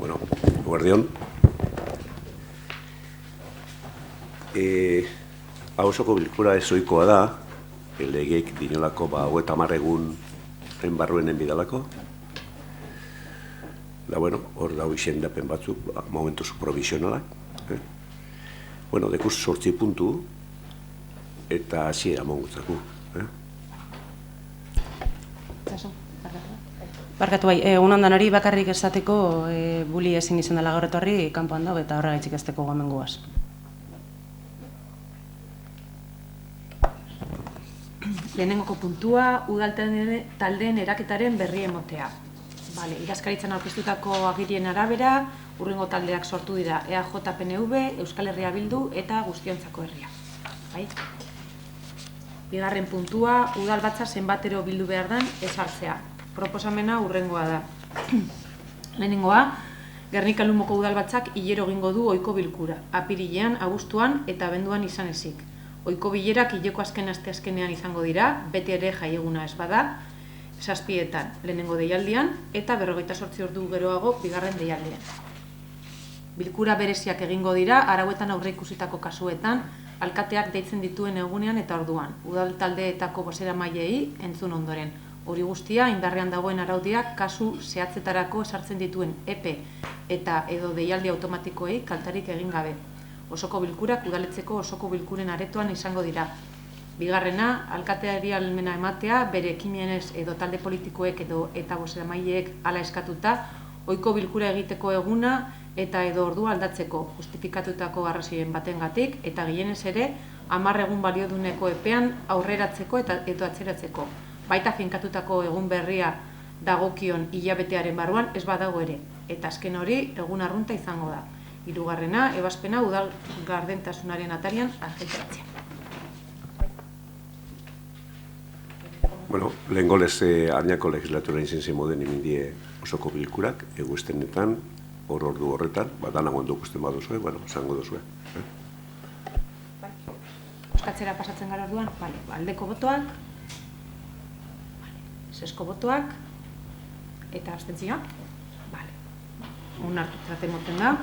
Bueno, guardión. Osoko bilkura ez ohikoa da, legeek dinolako 30 egun barruenen bidalako. Da, bueno, hor dago izendapen batzuk, momentuz provisionalak. Bueno, dekuz 8 puntu, eta hasiera mongutzako. Barkatu bai, egun ondanari bakarrik esateko buli ezin izan dela gaur etorri kanpoan dago eta horregaitzik ezteko gomen guaz. Lehenengoko puntua, udal taldeen eraketaren berri emotea. Idazkaritzan aurkeztutako agirien arabera, hurrengo taldeak sortu dira EAJ, PNV, Euskal Herria Bildu eta Guztiontzako Herria. Bigarren puntua, udal batza zenbatero bildu behar den ezartzea. Proposamena hurrengoa da. Lehenengoa, Gernika-Lumoko udalbatzak hilero egingo du ohiko bilkura, apirilean, abuztuan eta abenduan izan ezik. Ohiko bilerak hileko azken asteazkenean izango dira, beti ere jaieguna ez bada, 7etan lehenengo deialdian eta 48 ordu geroago bigarren deialdian. Bilkura bereziak egingo dira, arauetan aurreikusitako kasuetan, alkateak deitzen dituen egunean eta orduan, udal taldeetako bozeramaileei entzun ondoren. Hori guztia, indarrean dagoen araudiak kasu zehatzetarako esartzen dituen epe eta edo deialdi automatikoei kaltarik egin gabe. Osoko bilkurak udaletzeko osoko bilkuren aretoan izango dira. Bigarrena, alkateari ahalmena ematea, bere ekimenez edo talde politikoek eta bozeramaileek hala eskatuta, ohiko bilkura egiteko eguna eta edo ordua aldatzeko, justifikatutako arrazoien batengatik eta gehienez ere 10 egun balioduneko epean aurreratzeko eta atzeratzeko. Baita finkatutako egun berria dagokion hilabetearen barruan ez badago ere, eta azken hori egun arrunta izango da. Hirugarrena, ebazpena udal gardentasunaren atarian argitaratzea. Bueno, lehengo Arñako legislatura izan zen moden imindie osoko bilkurak, eguestenetan, ordu horretan, danak ondo ikusten baduzue, bueno, zango duzue. Oskatzera pasatzen gara orduan, aldeko botoak, sesko botoak, eta abstentzioa. Onartutzat emoten da.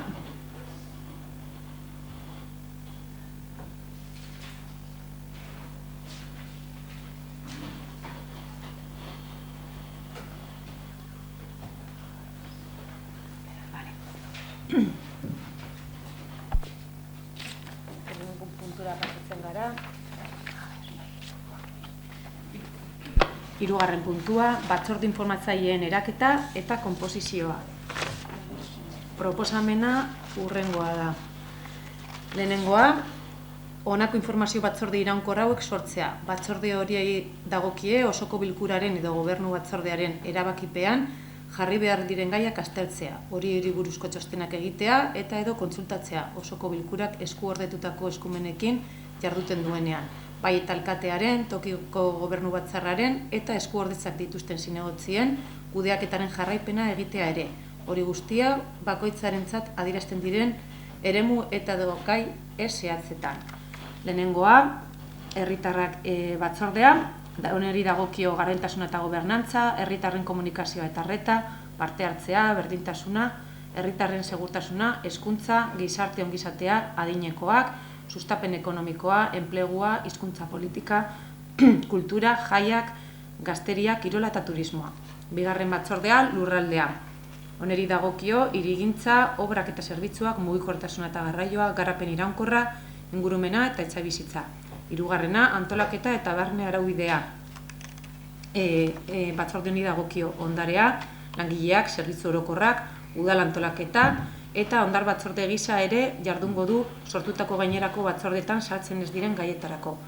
Puntura pasatzen gara. Hirugarren puntua, batzorde informatzaileen eraketa eta konposizioa. Proposamena hurrengoa da. Lehenengoa, honako informazio batzorde iraunkor hauek sortzea. Batzorde horiei dagokie osoko bilkuraren edo gobernu batzordearen erabakipean jarri behar diren gaiak aztertzea. Hori buruzko txostenak egitea eta edo kontsultatzea osoko bilkurak eskuordetutako eskumenekin jarduten duenean. Bai eta alkatearen, tokiko gobernu batzarraren eta eskuordetzak dituzten zinegotzien kudeaketaren jarraipena egitea ere. Hori guztia, bakoitzarentzat adierazten diren eremu eta dokai ez zehatzetan. Lehenengoa, herritarrak batzordea, honeri dagokio gardentasuna eta gobernantza, herritarren komunikazioa eta arreta, parte hartzea, berdintasuna, herritarren segurtasuna, hezkuntza, gizarte ongizatea, adinekoak, sustapen ekonomikoa, enplegua, hizkuntza politika, kultura, jaiak, gazteria, kirola eta turismoa. Bigarren batzordea, lurraldea. Honeri dagokio, hirigintza, obrak eta zerbitzuak, mugikortasuna eta garraioa, garapen iraunkorra, ingurumena eta etxabizitza. Hirugarrena, antolaketa eta barne araubidea. Batzorde honi dagokio ondarea, langileak, zerbitzu orokorrak, udal antolaketa, eta ondar batzorde gisa ere jardungo du sortutako gainerako batzordetan sartzen ez diren gaietarako.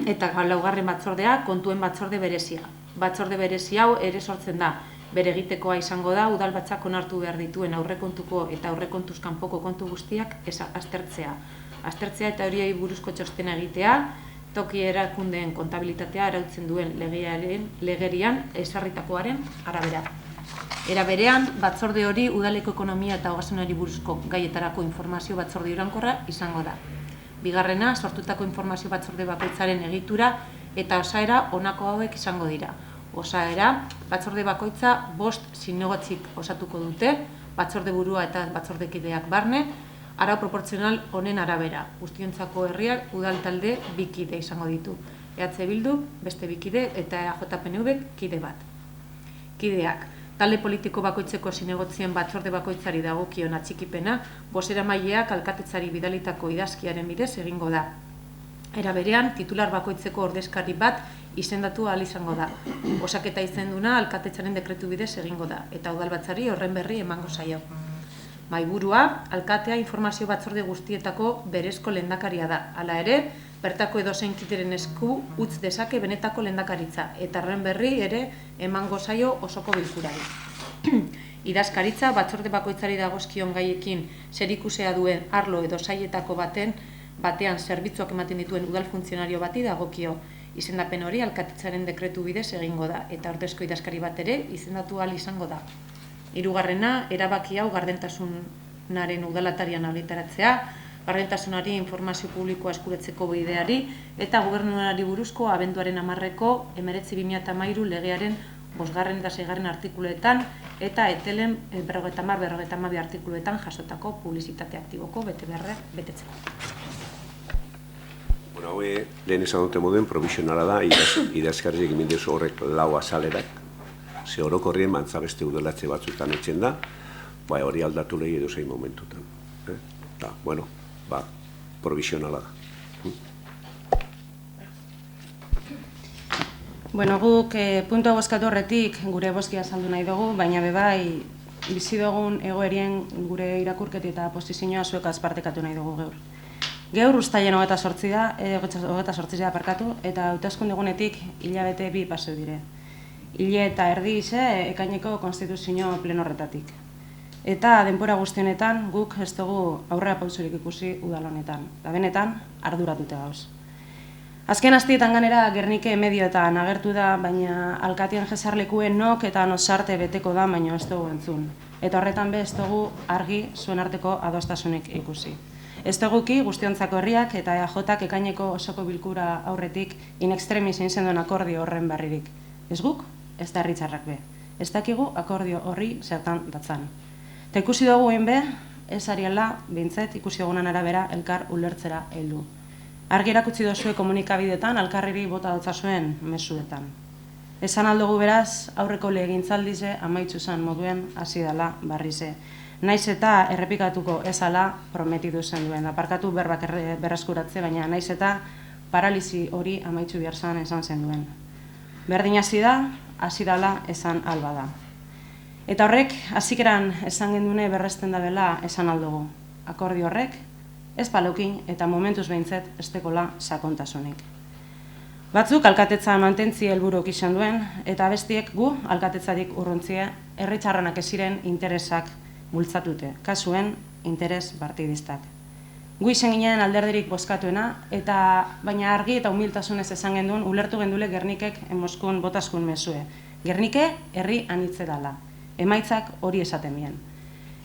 Eta laugarren batzordea, kontuen batzorde berezia. Batzorde berezi hau ere sortzen da. Bere egitekoa izango da, udalbatzak onartu behar dituen aurrekontuko eta aurrekontuz kanpoko kontu guztiak aztertzea. Aztertzea eta horiei buruzko txostena egitea, toki erakundeen kontabilitatea arautzen duen legerian ezarritakoaren arabera. Era berean, batzorde hori udaleko ekonomia eta ogasunari buruzko gaietarako informazio batzorde iraunkorra izango da. Bigarrena, sortutako informazio batzorde bakoitzaren egitura eta osaera honako hauek izango dira. Osaera, batzorde bakoitza 5 zinegotzik osatuko dute, batzorde burua eta batzordekideak barne, arau proportzional honen arabera. Guztiontzako herriak udal talde 2 kide izango ditu. EH Bildu, beste 2 kide eta EAJ-PNV kide bat. Kideak, talde politiko bakoitzeko zinegotzien batzorde bakoitzari dagokion atxikipena, bozeramaileak alkatetzari bidalitako idazkiaren bidez egingo da. Era berean, titular bakoitzeko ordezkari bat izendatu ahal izango da. Osaketa izenduna alkatetzaren dekretu bidez egingo da, eta udalbatzari horren berri emango zaio. Mahaiburua, alkatea informazio batzorde guztietako berezko lehendakaria da. Hala ere, bertako edozein kideren esku utz dezake benetako lehendakaritza, eta horren berri ere emango zaio osoko bilkurari. Idazkaritza, batzorde bakoitzari dagozkion gaiekin zerikusea duen arlo edo sailetako batean zerbitzuak ematen dituen udal funtzionario bati dagokio. Izendapen hori alkatetzaren dekretu bidez egingo da, eta ordezko idazkari bat ere izendatu ahal izango da. Hirugarrena, erabaki hau gardentasunaren udalatarian argitaratzea, gardentasunari informazio publikoa eskuretzeko bideari, eta gobernuari buruzko abenduaren 10-eko 19/2013 legearen 5. eta 6. artikuluetan, eta etelen 50-52 artikuluetan jasotako publizitate aktiboko betebeharrak betetzeko. Bueno, hau lehen esan dute moduen provisionala da, idazkarri egin dezu horrek 4 azalerak, ze orokorrien mantzabeste udalatze batzutan etzen da, hori aldatu lehi edo zein momentutan. Eta, bueno, provisionala da. Bueno, guk puntua bozkatu horretik gure bozkia saldu nahi dugu, baina bebai bizi dugun egoerien gure irakurketi eta posizioa zuekaz partekatu nahi dugu gaur. Gaur uztailen 28 da parkatu, eta hauteskunde egunetik hilabete 2 paseu dire. Hile eta erdi ekaineko konstituzio pleno horretatik. Eta denbora guztionetan guk ez dugu aurrera pausurik ikusi udal honetan, da benetan arduratute gauz. Azken astietan ganera Gernike medioetan agertu da, baina alkatien jesarlekuen nok eta nosarte beteko da, baina ez dugu entzun. Eta horretan be ez dugu argi zuen arteko adostasunik ikusi. Ez duguki guztiontzako herriak eta EAJak ekaineko osoko bilkura aurretik in extremis egin zenduen akordio horren berririk. Ez guk, ez da herritzarrak be. Ez dakigu akordio horri zertan datzan. Eta ikusi dugu be, ez ariela, bintzet, ikusi dugunan arabera elkar ulertzera heldu. Argi erakutsi dozue komunikabideetan, alkarriri bota dotzazuen mezuetan. Esan aldugu beraz, aurreko legintzaldize amaitzu zen moduen hasi dela barrize. Naiz eta errepikatuko ezala prometitu zen duen. Aparkatu berbak berreskuratze, baina naiz eta paralisi hori amaitzu behar zen esan zen duen. Berdin hasi da, hasi dala esan alba da. Eta horrek, hasikeran esan gendune berresten da bela esan aldugu. Akordio horrek, ez palaukin eta momentuz behintzet ez dekola sakontasunik. Batzuk alkatetza mantentzi helburuk izan duen, eta bestiek gu alkatetzarik urruntzie herritarranak eziren interesak bultzatute, kasuen interes partidistak. Gu izan ginen alderdirik bozkatuena, eta baina argi eta humiltasunez esan genduen ulertu gendule Gernikek emoskun botaskun mezue. Gernike herri anitze dala, emaitzak hori esaten bien.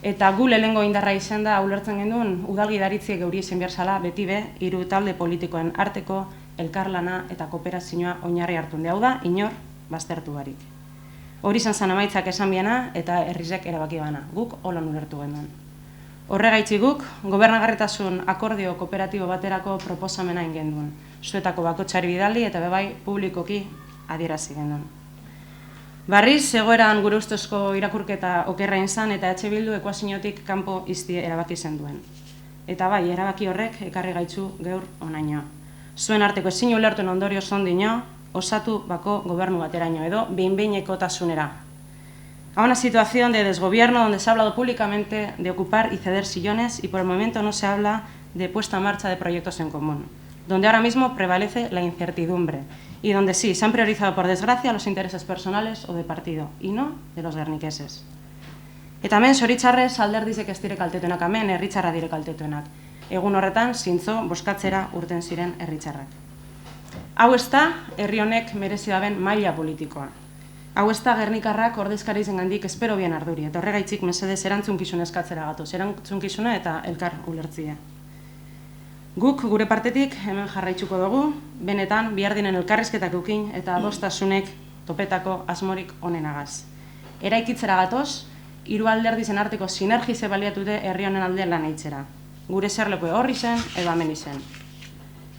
Eta gu lehengo indarra izan da ulertzen genduen udalgidaritziek geuri izan behar zala beti be, 3 talde politikoen arteko elkarlana eta kooperazioa oinarri hartun hau da, inor baztertu barik. Hori izan zen emaitzak esan biena eta herrizek erabaki bana, guk holan ulertu genduen. Horregaitzi guk, gobernagarritasun akordio kooperatibo baterako proposamena ingenduen, zuetako bakotsari bidali eta bebai publikoki adierazi genduen. Barriz, egoeran gure ustezko irakurketa okerra izan eta EH Bildu ekuaziotik kanpo iztie erabaki zen duen. Eta bai, erabaki horrek ekarri gaitzu gaur onaino. Zuen arteko ezin ulertuen ondorio sondino, osatu bako gobernu bateraino edo behin-behinekotasunera. A una situación de desgobierno donde se ha hablado públicamente de ocupar y ceder sillones y por el momento no se habla de puesta en marcha de proyectos en común, donde ahora mismo prevalece la incertidumbre y donde sí, se han priorizado por desgracia los intereses personales o de partido y no de los guerniqueses. Eta hemen zoritxarrez alderdizek ez dire kaltetuenak, hemen herritzarra dire kaltetuenak. Egun horretan, zintzo, boskatzera urten ziren herritzarrak. Hau ez da, herri honek merezi daben maila politikoa. Hau ez da, gernikarrak ordezkari zengandik espero bien arduri, eta horregaitzik mesedez erantzunkizun eskatzera gatoz, erantzunkizuna eta elkar ulertzia. Guk gure partetik hemen jarraitzuko dugu, benetan bihar dinen elkarrizketak ukin eta adostasunek topetako asmorik onenagaz. Eraikitzera gatoz, hiru alderdizen arteko sinergize baliatute herri honen alde lan eitzera. Gure zerleku horri zen, edo hemen izen.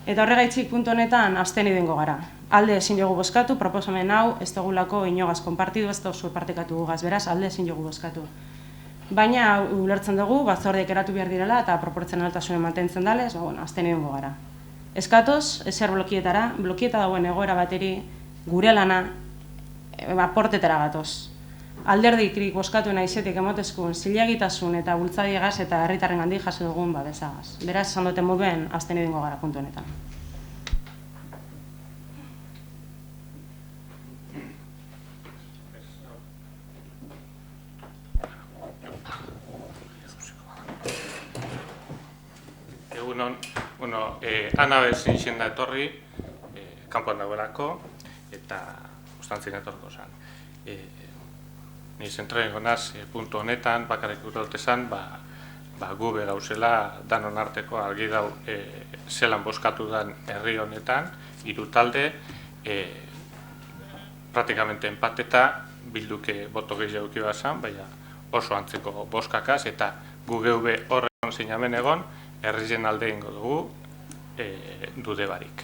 Eta horregaitzik puntu honetan absteni dengo gara. Alde ezin jogu bozkatu, proposamen hau ez dugulako inogaz konpartidu, ez da zuen partekatu gugaz, beraz, alde ezin jogu bozkatu. Baina ulertzen dugu, batzordeak eratu behar direla eta proportzionaltasunen mantentzen dalez, absteni dengo gara. Eskatoz, ezer blokieta dagoen egoera bateri gure lana aportetara gatoz. Alderdikrik bozkatu nahizetik emotezkun zilegitasun eta bultzadiegaz eta herritarren gandik jaso dugun babesagaz. Beraz, esan duten moduen, absteni dengo gara puntu honetan. Egunon, Ana bezin da etorri, kanpoan dagoelako, eta ustantzien etorko zen. Ni zentraren gonaz, puntu honetan, bakarrik urte zen, gu gauzela danon arteko argi dau zelan bozkatu den herri honetan, hiru talde, praktikamente empateta, bilduke boto gehiago bazan, baina oso antzeko bozkakaz, eta gu geube horren zeinamen egon, herrien alde ingo dugu dude barik.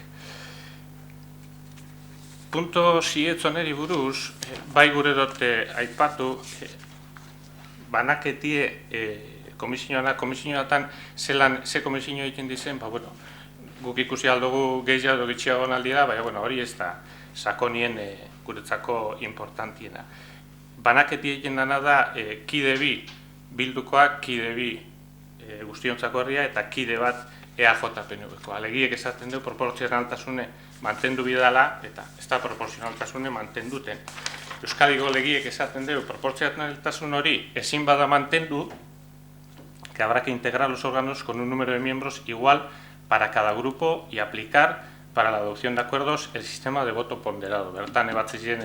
Punto zietzoneri buruz, bai gure dote aipatu, banaketie komisioatan ze komisio egiten dizen, guk ikusi aldugu gehiago gitxiago aldira, baina hori ez da sakonien guretzako importantiena. Banaketie egiten dana da kide bi bildukoak, kide bi guztiontzako herria eta kide bat EAJ-PNV-ko. Alegiek esaten du proportzionaltasune mantendu bidala eta ez da proportzionaltasune mantenduten. Euskadiko legiek esaten du proportzionaltasun hori ezin bada mantendu, que habrá que integrar los órganos con un número de miembros igual para cada grupo y aplicar para la adopción de acuerdos el sistema de voto ponderado. Bertan ebatzien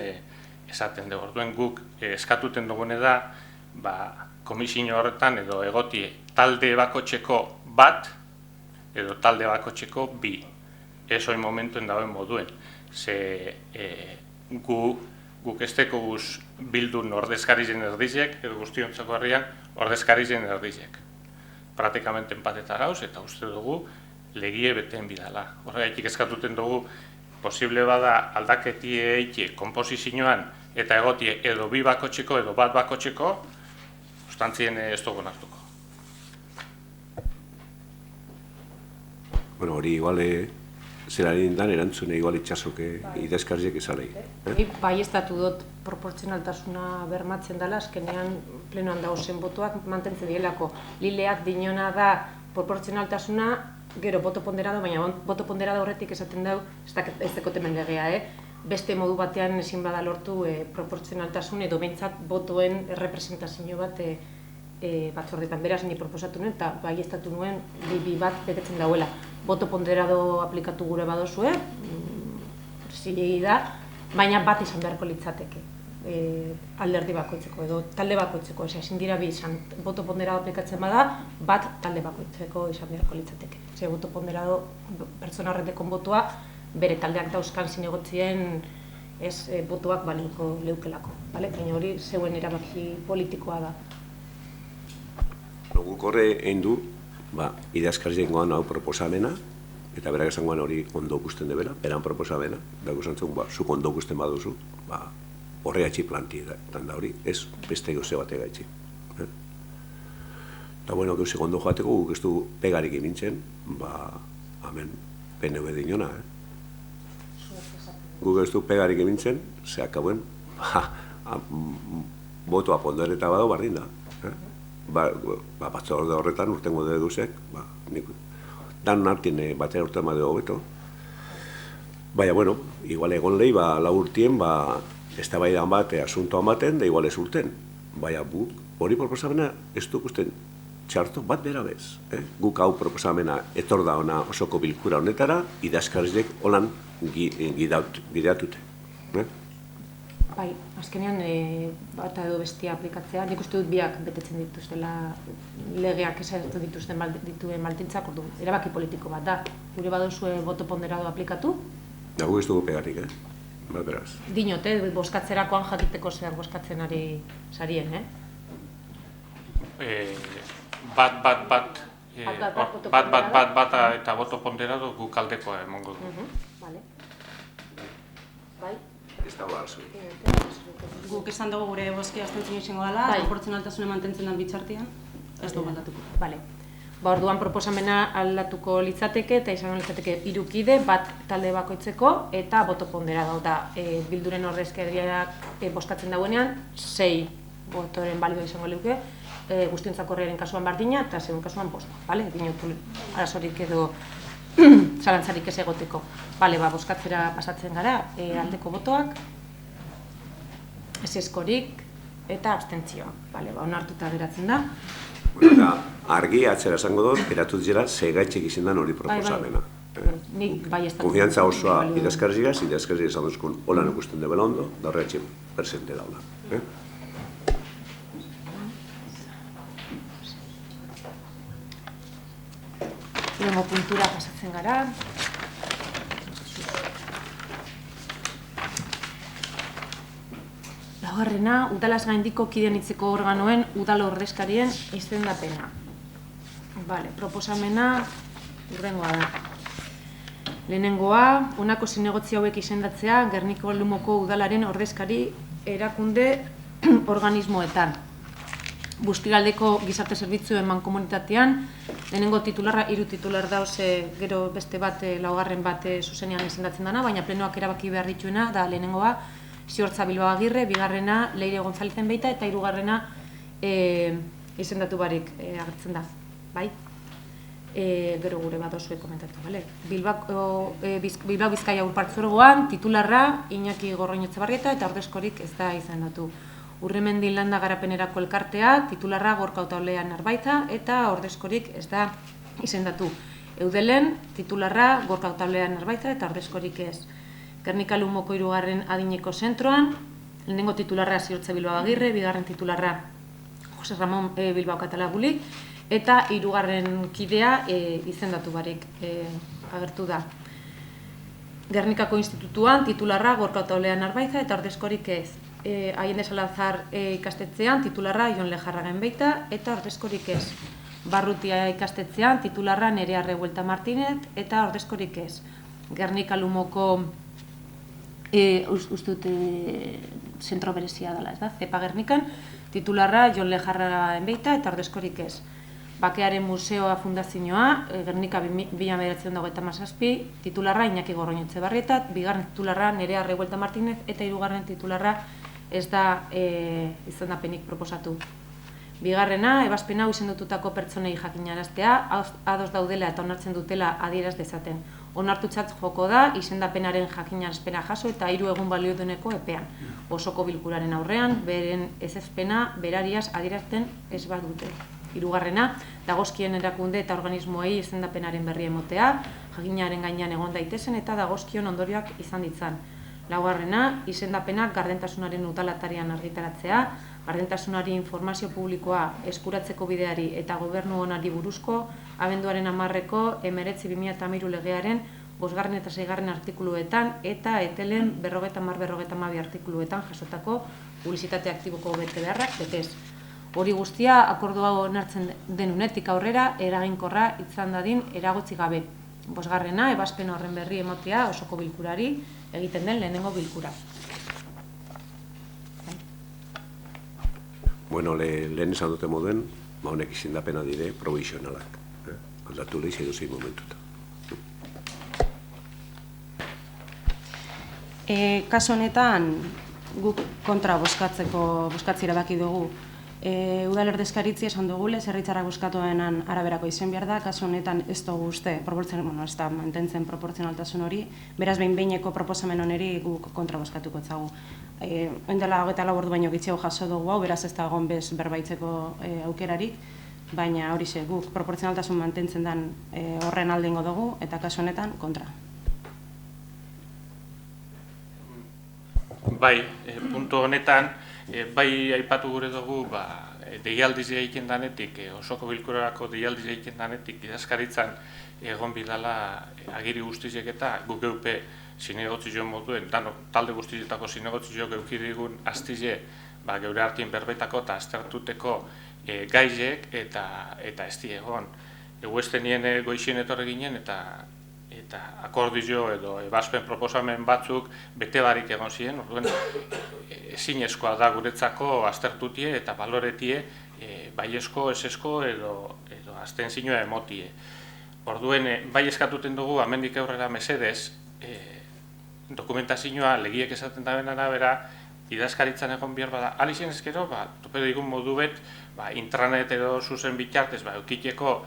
esaten du. Orduen guk eskatuten dugune da, komisio horretan edo egotie talde bakotxeko bat edo talde bakotxeko bi. Ez hori momentuen dauen moduen. Ze guk esteko guz bildun ordezkarizen erdizek edo guztiontzako herrian ordezkarizen erdizek. Praktikamente empateta gauz eta uste dugu legie beten bidala. Horregaitik eskatuten dugu posible bada aldaketie eite konposizioan eta egotie edo bi bakotxeko edo bat bakotxeko ustantzien ez dugu nartuko. Bueno, hori igual zeraren dan erantzune igual itxasoke idazkarriek izalei. Bai ez datu dut proportzionaltasuna bermatzen dela, azkenean plenoan dauzen botoak mantentzen dielako. Lileak dinona da proportzionaltasuna, gero boto ponderado, baina boto ponderado horretik esaten dau, ez dekotemen legea, beste modu batean ezin bada lortu proportzionaltasun edo behintzat botoen representazio bat batzordetan. Beraz, ni proposatu nuen eta bai estatu nuen bi bat betetzen dauela. Boto ponderado aplikatu gure badozue, zilegi da, baina bat izan beharko litzateke alderdi bakoitzeko edo talde bakoitzeko. Ezin dira bi izan, boto ponderado aplikatzen bada, bat talde bakoitzeko izan beharko litzateke. Ze boto ponderado pertsona horretekon botoa, bere taldeak dauzkan zinegotzien botoak baliko leukelako. Baina hori zeuen erabaki politikoa da. Guk horre egin du, idazkarriek goan hau proposamena, eta berak esan goan hori ondo gusten debela, beran proposamena, dago esan zuen, zuk ondo gusten baduzu, horre atxi plantietan da hori, ez beste gauze batega atxi. Eta bueno, gauzek ondo joateko, guk ez du pegarik imintzen, hemen PNV dinona, guk ez du pegarik imintzen, ze akabuen, botoa pondereta bado bardin da. Batzorde horretan urtengo deduzek, dan nartien batera urten badeo hobeto. Baina, bueno, igual egon lehi, lau urtien, ez da baidan bat, asuntoan baten, da igual ez urten. Baina, hori proposamena ez duk usten txarto bat bera bez. Guk hau proposamena etor da ona osoko bilkura honetara, idazkarriek holan gideatute. Bai, azkenean bata edo bestia aplikatzea, nik uste dut biak betetzen dituztela legeak esatu dituzten dituen baldintzak, erabaki politiko bat da. Gure baduzue boto ponderado aplikatu? Gu ez dugu pegarik, beraz. Dinote, boskatzerakoan jakiteko zer boskatzen ari sarien, Bat eta boto ponderado guk aldekoa emongo du. Vale. Bai? Ez dago arazo. Guk esan dugu gure bozkia abstentzioa izango dela, Bai. proportzionaltasuna mantentzen den bitxartean, ez dugu aldatuko. Vale. Orduan proposamena aldatuko litzateke eta izango litzateke 3 kide, bat talde bakoitzeko eta boto ponderado da. Bilduren ordezkariak bozkatzen dauenean 6 botoren balioa izango luke. Guztiontzako herriaren kasuan bardina eta segun kasuan bosta, bale? Dinotu arazorik edo zalantzarik ez egoteko. Bale, bozkatzera pasatzen gara, aldeko botoak, ezezkorik eta abstentzioa. Bale, onartuta geratzen da. Eta argi atzera esango dut, eratu dira segaitxek izan den hori proposamena. Nik bai ez da. Konfiantza osoa idazkarziaz esan duzkun holan ikusten debela ondo, da horretxe presente daula. Lehengo puntura pasatzen gara. Laugarrena, udalaz gaindiko kideen hitzeko organoen udal ordezkarien izendapena. Vale, proposamena hurrengoa da. Lehenengoa, honako zinegotzi hauek izendatzea Gerniko Lumoko udalaren ordezkari erakunde organismoetan. Bustiraldeko gizarte zerbitzuen mankomunitatean, lehenengo titularra, 3 titular dauz, gero beste bat, laugarren bat zuzenean izendatzen dana, baina plenoak erabaki behar dituena, da lehenengoa Ziortza Bilbao Agirre, bigarrena Leire Gonzalezen Beita, eta hirugarrena izendatu barik agertzen da, bai? Gero gure bat osue komentatu, bale? Bilbao Bizkaia Urpartzorgoan, titularra Iñaki Gorroño Etxebarrieta, eta ordezkorik ez da izendatu. Urremendin landa garapenerako elkartea, titularra Gorka Otaulean Narbaita, eta ordezkorik ez da izendatu. Eudelen, titularra Gorka Otaulean Narbaita, eta ordezkorik ez. Gernika Lumoko 3. adineko zentroan, lehenengo titularra Ziortza Bilbao Agirre, bigarren titularra Jose Ramon Bilbao Katalaguli, eta 3. kidea izendatu barik agertu da. Gernikako institutuan, titularra Gorka Otaulean Narbaita, eta ordezkorik ez. Allende Salazar ikastetzean, titularra Jon Lejarragen Beita, eta ordezkorik ez. Barrutia ikastetzean, titularra Nerea Revuelta Martínez, eta ordezkorik ez. Gernika Lumoko, ustut, zentro berezia dela, ez da? Zepa Gernikan, titularra Jon Lejarragen Beita, eta ordezkorik ez. Bakearen Museoa Fundazioa, Gernika 1997, titularra Iñaki Gorroño Etxebarrieta, bigarren titularra Nerea Revuelta Martínez, eta hirugarren titularra ez da izendapenik proposatu. Bigarrena, ebazpen hau izendututako pertsonei jakinaraztea, ados daudela eta onartzen dutela adieraz dezaten. Onartutzat joko da, izendapenaren jakinarazpena jaso eta 3 egun balioduneko epean. Osoko bilkuraren aurrean, beren ezezpena berariaz adierazten ez badute. Hirugarrena, dagozkien erakunde eta organismoei izendapenaren berri emotea, jakinaren gainean egon daitezen eta dagozkion ondorioak izan ditzan. Laugarrena, izendapenak gardentasunaren udalatarian argitaratzea, gardentasunari informazio publikoa eskuratzeko bideari eta gobernu onari buruzko, abenduaren 10-eko 19/2013 legearen 5. eta 6. artikuluetan eta etelen 50-52 artikuluetan jasotako publizitate aktiboko betebeharrak betez. Hori guztia, akordua onartzen denunetik aurrera, eraginkorra izan dadin eragotzi gabe. 5. ebazpen horren berri emotea osoko bilkurari egiten den lehenengo bilkura. Bueno, lehen esan dute moduen, honek izendapena dire provisionalak. Aldatu lehiz edo momentuta. Kasu honetan, guk kontra bozkatzera baki dugu. Udalerdezkaritzi esan dugule, zerritzarrak bozkatuenan araberako izen behar da, kasu honetan ez dugu uste, ez da mantentzen proportzionaltasun hori, beraz behin-behineko proposamen honeri guk kontra bozkatuko etzagu. Oindela 24 ordu baino gitziago jaso dugu hau, beraz ez da egon bez berbaitzeko aukerarik, baina hori ze, guk proportzionaltasun mantentzen den horren alde ingo dugu, eta kasu honetan kontra. Bai, puntu honetan, bai aipatu gure dugu, deialdiz egiten danetik, osoko bilkurarako deialdiz egiten danetik, idazkaritzan egon bidala agiri guztiziek eta guk eupe zinegotzio moduen, talde guztietako zinegotzio geukirigun astile, geure hartien berbetako eta aztertuteko gaizek eta ez egon. Eguestenien goizien etorre ginen eta akordizio edo ebazpen proposamen batzuk bete barik egon ziren, orduen ezinezkoa da guretzako aztertutie eta baloretie baiezko, esesko edo abstentzioa emotie. Orduen, bai eskatuten dugu, amendik aurrera mesedez, dokumentazioa legiek esaten dabeen arabera, idazkaritzan egon behar bada. Alixen ezkero, tope digun modu bet, intranet edo zuzen bitartez, eukiteko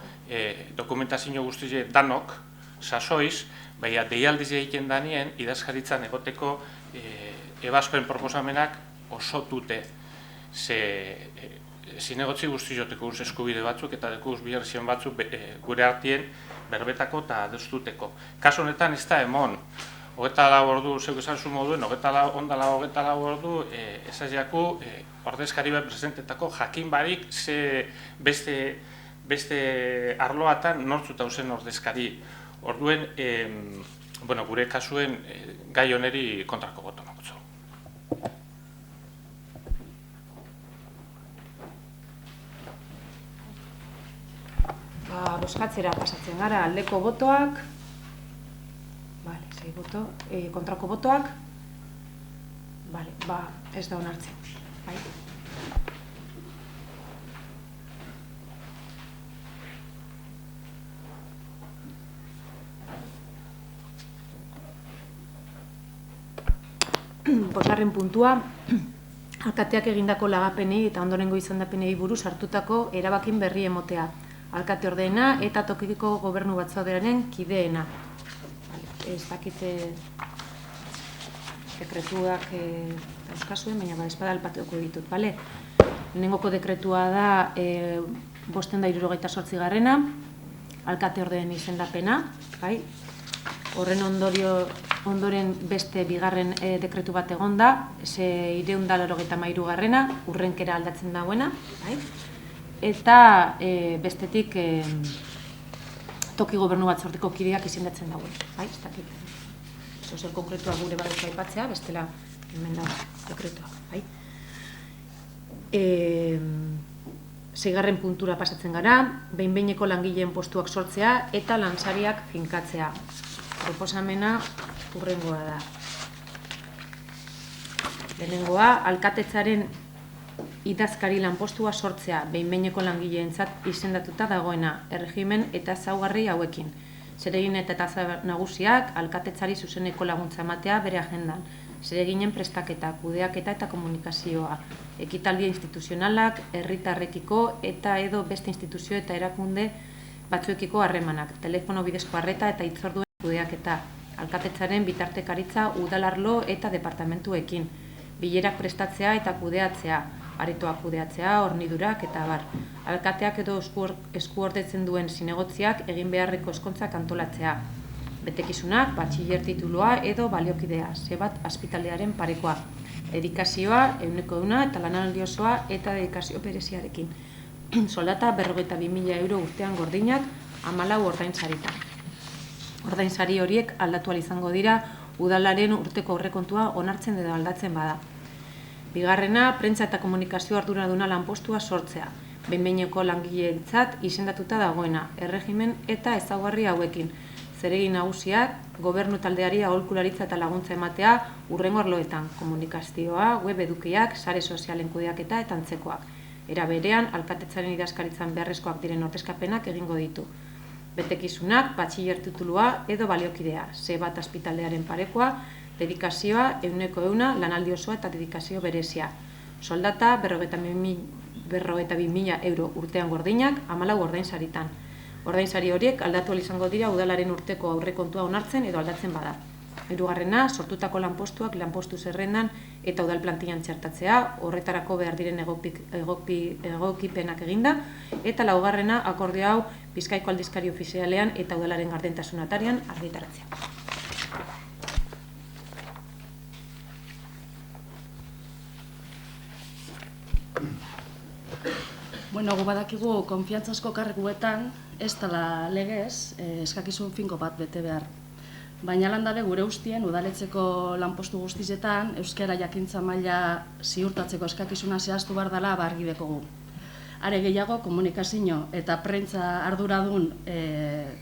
dokumentazio guztize danok, sasoiz, baina deialdiz egiten danien, idazkaritzan egoteko ebazpen proposamenak osotute. Zinegotzi guztizoteko eskubide batzuk eta dekuz biherzion batzuk gure hartien berbetako eta adostuteko. Kasu honetan ez da emon, 24 ordu, zeuk esan zu moduen, 24 ordu, esaziaku ordezkari bat presentetako jakin barik ze beste arloatan nortzuta usen ordezkari. Orduen, gure kasuen gai honeri kontrako boto nakotzu. Bozkatzera pasatzen gara, aldeko botoak, kontrako botoak, ez da onartzen. Bosgarren puntua, alkateak egindako lagapenei eta ondorengo izendapenei buruz hartutako erabakin berri emotea. Alkate ordeena eta tokiko gobernu batzordearen kideena. Ez dakite dekretuak euskazuen, baina espada alpatuko ditut, bale? Lehenengoko dekretua da 578 garrena, alkate ordeen izendapena, bai? Horren ondoren beste bigarren dekretu bat egonda, 693 garrena, urrenkera aldatzen dagoena, bai? Eta bestetik toki gobernu batzordeko kideak izendatzen dagoen, bai? Ez dakit. Zer konkretua gure badeko aipatzea, bestela hemen da dekretua, bai? 6. puntura pasatzen gara, behin-behineko langileen postuak sortzea eta lansariak finkatzea. Proposamena hurrengoa da. Lehenengoa, alkatetzaren idazkari lanpostua sortzea, behin-behineko langileentzat izendatuta dagoena, erregimen eta ezaugarri hauekin. Zeregin eta etaza nagusiak, alkatetzari zuzeneko laguntza ematea bere agendan. Zereginen prestaketa, kudeaketa eta komunikazioa, ekitaldia instituzionalak, herritarrekiko eta edo beste instituzio eta erakunde batzuekiko harremanak, telefono bidezko arreta eta hitzorduen kudeaketa, alkatetzaren bitartekaritza udalarlo eta departamentuekin, bilerak prestatzea eta kudeatzea, aretoak kudeatzea, hornidurak eta abar. Alkateak edo eskuordetzen duen zinegotziak egin beharreko eskontzak antolatzea. Betekizunak, batxiller titulua edo baliokidea, zebat azpitalearen parekoa. Dedikazioa, 100 eta lanaldi osoa eta dedikazio bereziarekin. Soldata 52.000 euro urtean gordinak, 14 ordainsarita. Ordainsari horiek aldatu ahal izango dira udalaren urteko aurrekontua onartzen edo aldatzen bada. Bigarrena, prentza eta komunikazio arduraduna lanpostua sortzea, behin-behineko langileentzat izendatuta dagoena, erregimen eta ezaugarri hauekin. Zeregin nagusiak, gobernu taldeari aholkularitza eta laguntza ematea hurrengo arloetan, komunikazioa, web edukiak, sare sozialen kudeaketa eta antzekoak. Era berean, alkatetzaren idazkaritzan beharrezkoak diren ordezkapenak egingo ditu. Betekizunak, batxiller titulua edo baliokidea, zebat azpitaldearen parekoa, dedikazioa, 100 lanaldi osoa eta dedikazio berezia. Soldata, 52.000 euro urtean gordinak, 14 ordainsaritan. Ordainsari horiek aldatu ahal izango dira udalaren urteko aurrekontua onartzen edo aldatzen bada. Hirugarrena, sortutako lanpostuak lanpostu zerrendan eta udal plantillan txertatzea, horretarako behar diren egokipenak eginda, eta laugarrena, akorde hau Bizkaiko aldizkari ofizialean eta udalaren gardentasun atarian argitaratzea. Gu badakigu konfiantzazko karguetan ez dela legez eskakizun finko bat bete behar. Baina landabe gure ustien udaletzeko lanpostu guztizetan euskara jakintza maila ziurtatzeko eskakizuna zehaztu behar dela argi dekogu. Are gehiago komunikazio eta prentza arduradun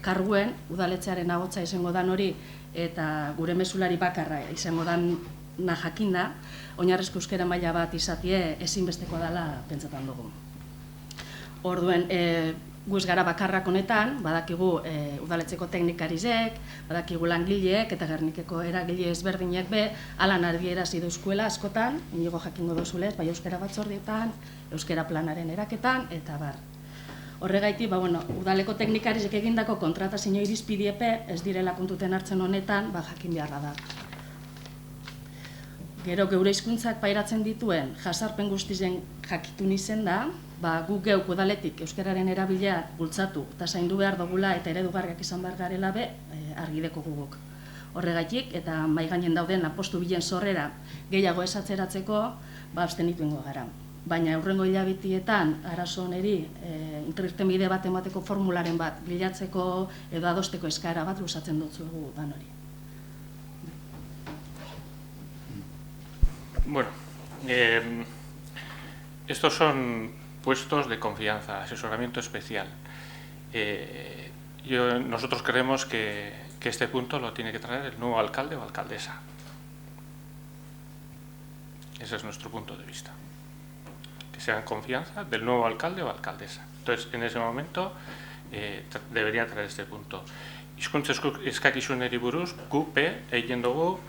karguen udaletzearen agotza izango dan hori eta gure mesulari bakarra izango dan jakinda, oinarrizko euskara maila bat izatie ezinbesteko dela pentsatan dugu. Orduen, gu ez gara bakarrak honetan, badakigu udaletzeko teknikarizek, badakigu langileek eta Gernikeko eragile ezberdinek be, alan adierazi dauzkuela askotan, inigo jakingo dozulez, bai euskara batzordietan, euskara planaren eraketan, eta bar. Horregaitik, udaleko teknikarizek egindako kontratazio irizpidiepe ez direla kontuten hartzen honetan, jakin beharra da. Gero, geure hizkuntzak pairatzen dituen jasarpen guztizen jakitun izen da, gu geuk udaletik euskararen erabilea bultzatu eta zaindu behar dugula eta eredugarriak izan behar garela be argideko gugok. Horregaitik eta maigainen dauden lanpostu bilen sorrera gehiago esatzeratzeko abstenituengo gara. Baina aurrengo hilabetietan arazo honeri irtenbide bat emateko formularen bat bilatzeko edo adosteko eskaera bat luzatzen dutzugu dan hori. Bueno, estos son puestos de confianza, asesoramiento especial. Nosotros creemos que este punto lo tiene que traer el nuevo alcalde o alcaldesa. Ese es nuestro punto de vista. Que sea en confianza del nuevo alcalde o alcaldesa. Entonces, en ese momento debería traer este punto. Hizkuntza eskakizuneri buruz, gupe egin dugu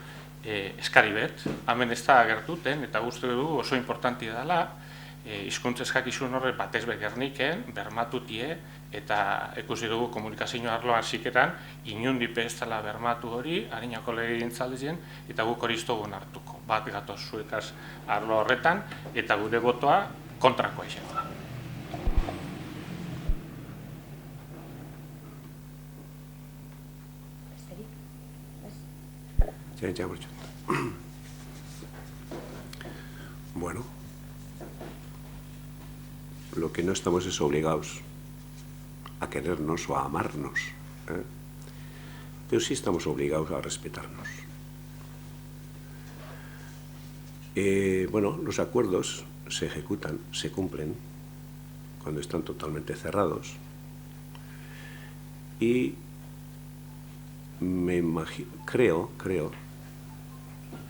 eskari bet. Hemen ez da agertuten eta uste dugu oso importantia dela hizkuntza eskakizun horre batez Gerniken bermatutie eta ikusi dugu komunikazio arloan zikeran inundipe ez dela bermatu hori harinako legegintzaldien eta guk hori ez dugun hartuko. Bat gatoz zuekaz arlo horretan eta gure botoa kontrakoa izango da. Bueno, lo que no estamos es obligados a querernos o a amarnos, pero sí estamos obligados a respetarnos. Bueno, los acuerdos se ejecutan, se cumplen cuando están totalmente cerrados y creo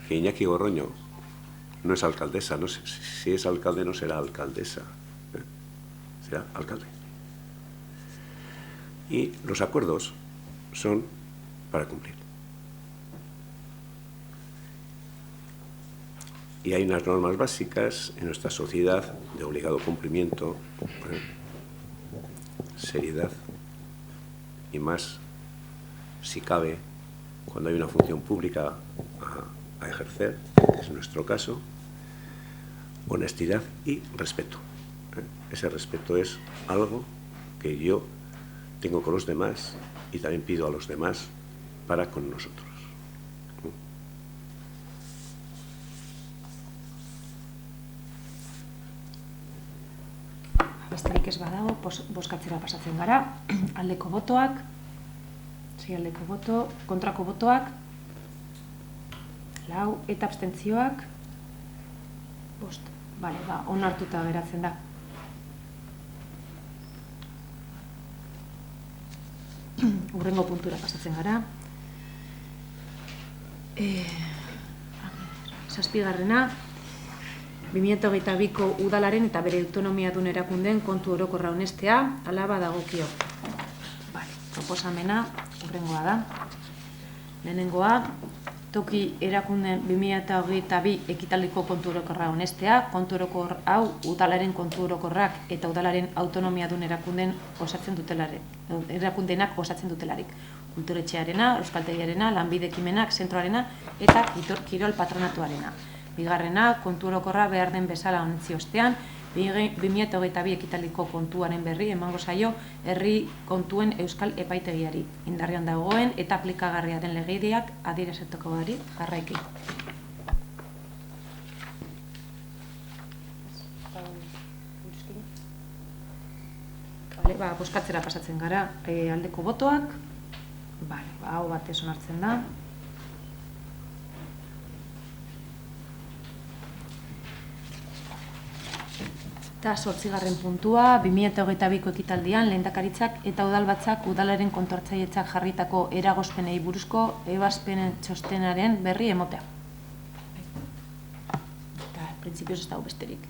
que Iñaki Gorroño no es alcaldesa, no sé, si es alcalde no será alcaldesa, será alcalde. Y los acuerdos son para cumplir. Y hay unas normas básicas en nuestra sociedad de obligado cumplimiento, seriedad y más, si cabe, cuando hay una función pública a ejercer, que es nuestro caso, honestidad y respeto. Ese respeto es algo que yo tengo con los demás y también pido a los demás para con nosotros. Besterik ez badago, bozkatzera pasatzen gara, aldeko botoak, aldeko boto, kontrako botoak, 4 eta abstentzioak, 5. Bale, onartuta geratzen da. Hurrengo puntura pasatzen gara. 7. 2022ko udalaren eta bere autonomia dun erakundeen kontu orokorra onestea, hala badagokio. Proposamena hurrengoa da. Lehenengoa, toki erakundeen 2022 ekitaldiko kontu orokorra onestea, kontu orokor hau udalaren kontu orokorrak eta udalaren autonomia dun erakundenak osatzen dutelarik. Kulturetxearena, euskaltegiarena, lanbide ekimenak, zentroarena eta kirol patronatuarena. 2. kontu orokorra behar den bezala onetzi ostean, 2022 ekitaldiko kontuaren berri emango zaio herri kontuen euskal epaitegiari. Indarrean dagoen eta aplikagarria den legediak adierazitako bari jarraiki. Bozkatzera pasatzen gara, aldeko botoak, Bale, hau batez onartzen da. Eta 8. puntua, 2022ko ekitaldian lehendakaritzak eta udalbatzak udalaren kontuhartzailetzak jarritako eragozpenei buruzko ebazpenen txostenaren berri emotea. Eta printzipioz ez dago besterik.